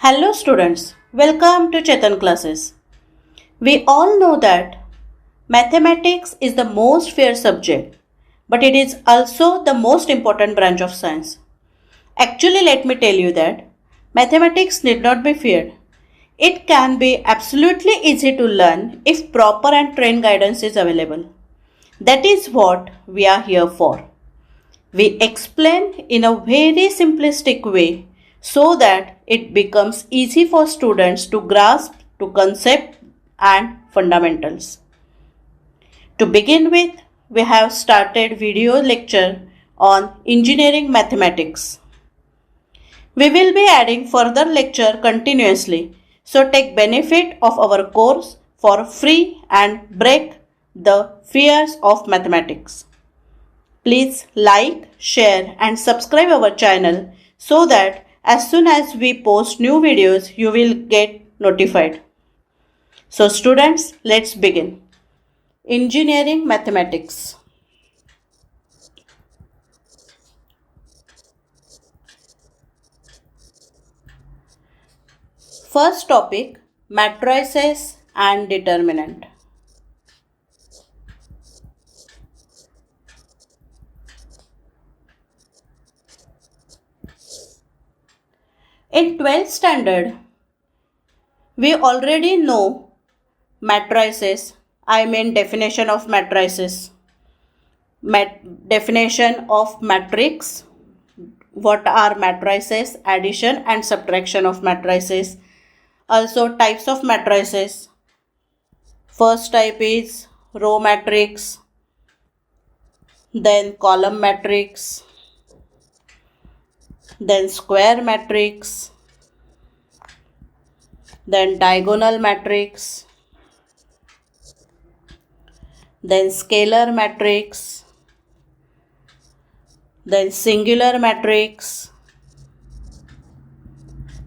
Hello students, welcome to Chetan classes. We all know that mathematics is the most fair subject, but it is also the most important branch of science. Actually, let me tell you that mathematics need not be feared. It can be absolutely easy to learn if proper and trained guidance is available. That is what we are here for. We explain in a very simplistic way so that it becomes easy for students to grasp to concept and fundamentals. To begin with, we have started video lecture on engineering mathematics. We will be adding further lecture continuously, so take benefit of our course for free and break the fears of mathematics. Please like, share and subscribe our channel so that as soon as we post new videos, you will get notified. So students, let's begin. Engineering mathematics. First topic, matrices and determinant. In 12th standard, we already know matrices. I mean definition of matrices. Definition of matrix. What are matrices? Addition and subtraction of matrices. Also types of matrices. First type is row matrix, then column matrix, then square matrix, then diagonal matrix, then scalar matrix, then singular matrix,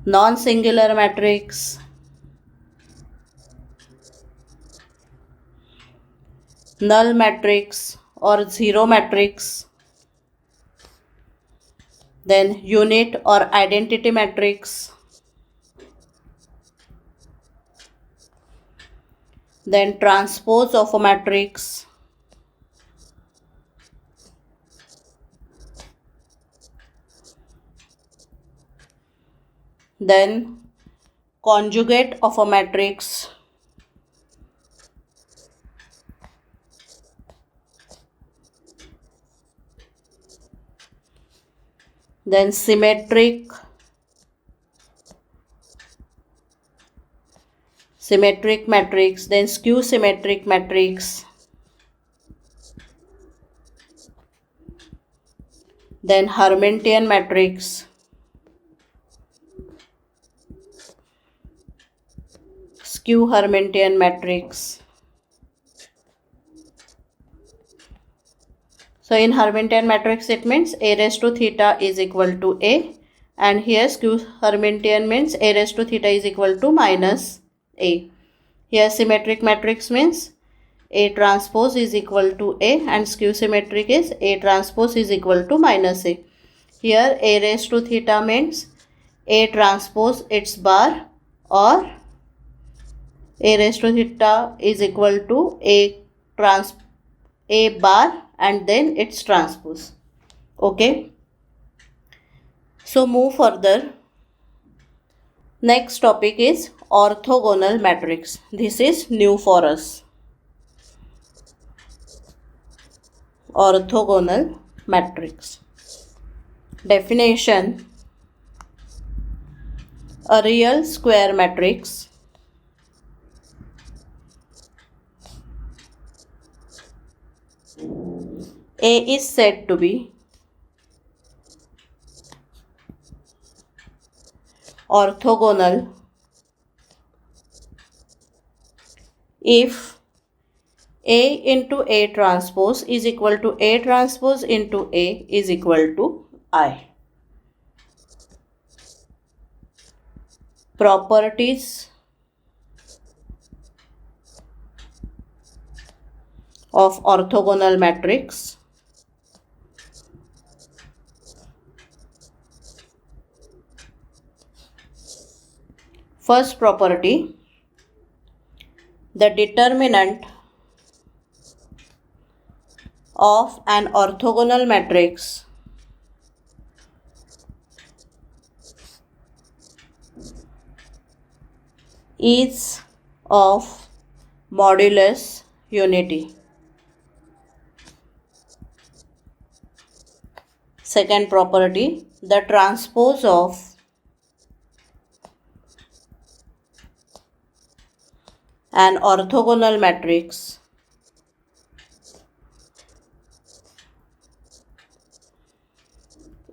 non-singular matrix, null matrix or zero matrix, then unit or identity matrix, then transpose of a matrix, then conjugate of a matrix, then symmetric matrix, then skew symmetric matrix, then Hermitian matrix, skew Hermitian matrix. So in Hermitian matrix it means a raised to theta is equal to a, and here skew Hermitian means a raised to theta is equal to minus a. Here symmetric matrix means a transpose is equal to a, and skew symmetric is a transpose is equal to minus a. Here a raised to theta means a transpose its bar, or a raised to theta is equal to a bar and then its transpose. Okay, so move further. Next topic is orthogonal matrix. This is new for us. Orthogonal matrix. Definition: a real square matrix A is said to be orthogonal if A into A transpose is equal to A transpose into A is equal to I. Properties of orthogonal matrix. First property, the determinant of an orthogonal matrix is of modulus unity. Second property, the transpose of an orthogonal matrix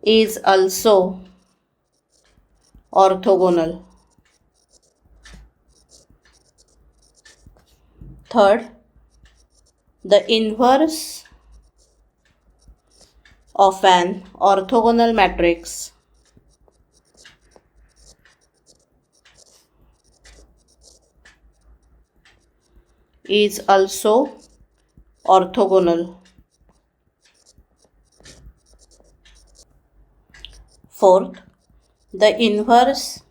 is also orthogonal. Third, the inverse of an orthogonal matrix is also orthogonal. Fourth, the inverse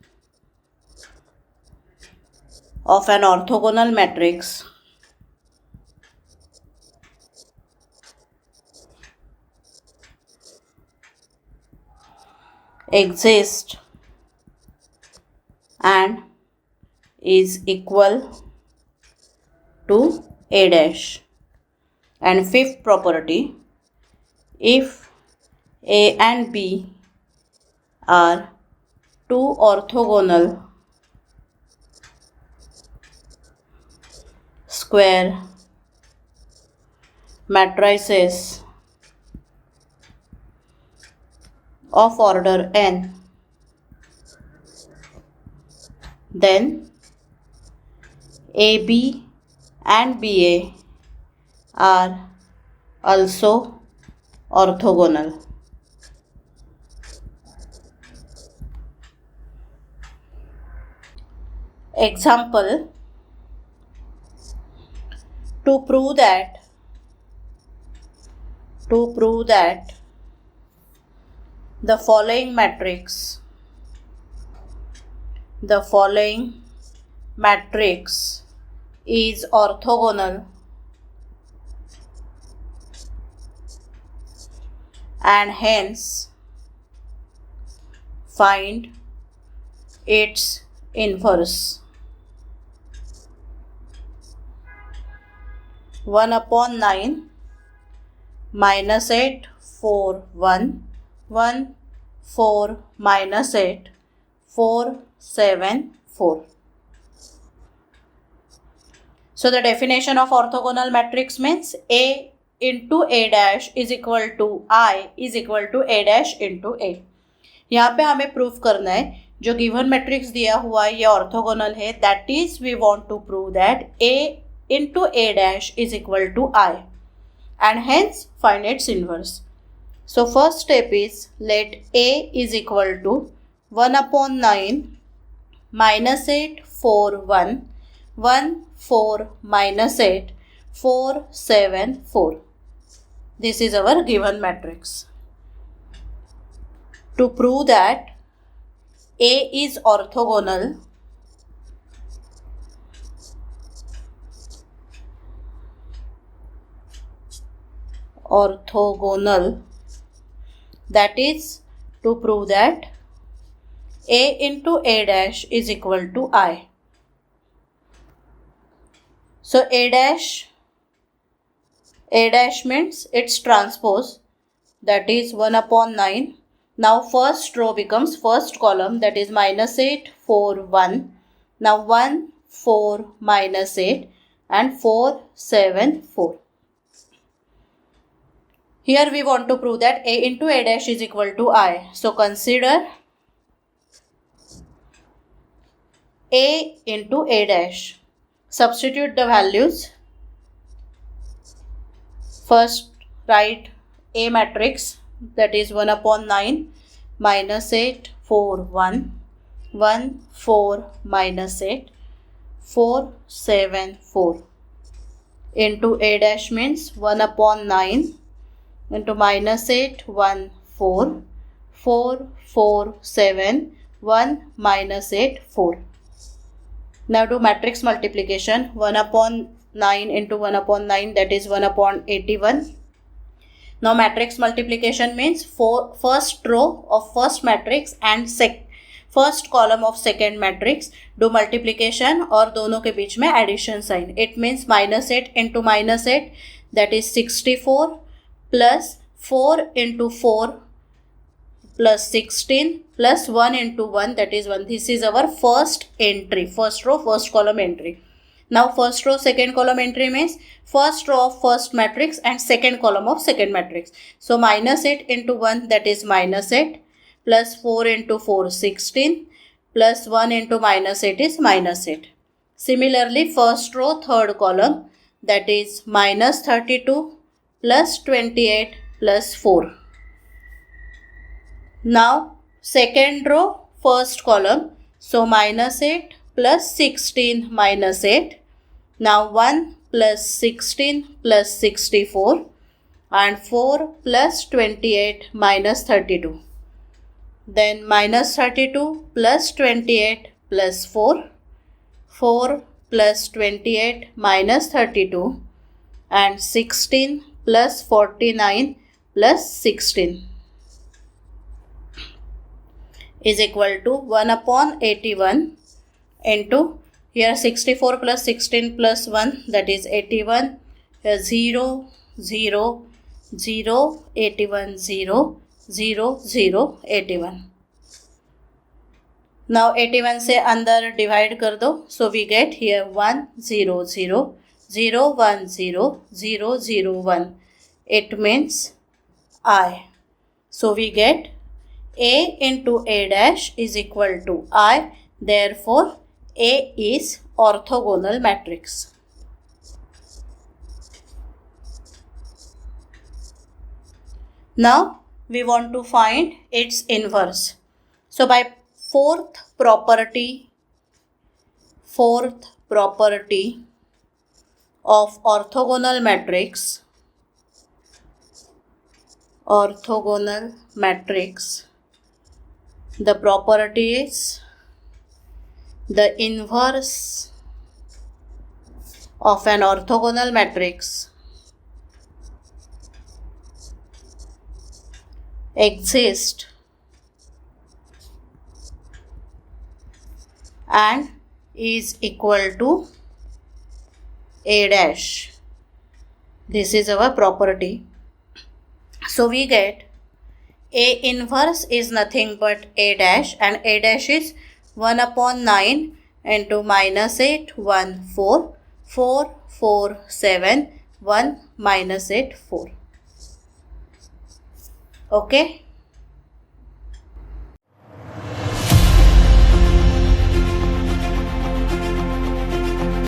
of an orthogonal matrix exists and is equal to A dash. And fifth property, if A and B are two orthogonal square matrices of order n, then AB and BA are also orthogonal. Example, to prove that the following matrix is orthogonal and hence find its inverse. 1/9 minus 8 4 1 1 4 minus 8 4 7 4. So the definition of orthogonal matrix means A into A dash is equal to I is equal to A dash into A. यहाँ पे हमें proof करना है जो given matrix दिया हुआ है ये ऑर्थोगोनल है, that is we want to prove that A into A dash is equal to I and hence find its inverse. So first step is let A is equal to 1/9 minus 8 4 1 1 4 minus 8 4 7 4. This is our given matrix. To prove that A is orthogonal, that is to prove that A into A dash is equal to I. So A dash means its transpose, that is 1/9. Now first row becomes first column, that is minus 8 4 1. Now 1 4 minus 8 and 4 7 4. Here we want to prove that A into A dash is equal to I. So consider A into A dash. Substitute the values. First write A matrix, that is 1/9 minus 8 4 1 1 4 minus 8 4 7 4 into A dash means 1/9 into minus 8 1 4 4 4 7 1 minus 8 4. Now do matrix multiplication. 1 upon 9 into 1 upon 9, that is 1 upon 81. Now matrix multiplication means first row of first matrix and first column of second matrix. Do multiplication और दोनों के बीच में addition sign. It means -8 into -8, that is 64, plus 4 into 4 plus 16 plus 1 into 1, that is 1. This is our first entry, first row, first column entry. Now first row, second column entry means first row of first matrix and second column of second matrix. So -8 into 1, that is -8, plus 4 into 4, 16, plus 1 into -8 is -8. Similarly, first row, third column, that is -32 plus 28 plus 4. Now second row, first column, so -8 plus 16 minus 8. Now 1 plus 16 plus 64 and 4 plus 28 minus 32. Then -32 plus 28 plus 4, 4 plus 28 minus 32 and 16 plus 49 plus 16 is equal to 1 upon 81 into, here 64 plus 16 plus 1, that is 81, here 0, 0, 0, 81, 0, 0, 0, 81. Now 81 से अंदर divide कर दो, so we get here 1, 0, 0, 0, 1, 0, 0, 0, 1. It means I. So we get A into A dash is equal to I. Therefore, A is orthogonal matrix. Now, we want to find its inverse. So, by fourth property of orthogonal matrix, the property is the inverse of an orthogonal matrix exists and is equal to A dash. This is our property. So we get A inverse is nothing but A dash, and A dash is 1 upon 9 into -8, 1, 4, 4, 4, 7, 1, -8, 4. Okay.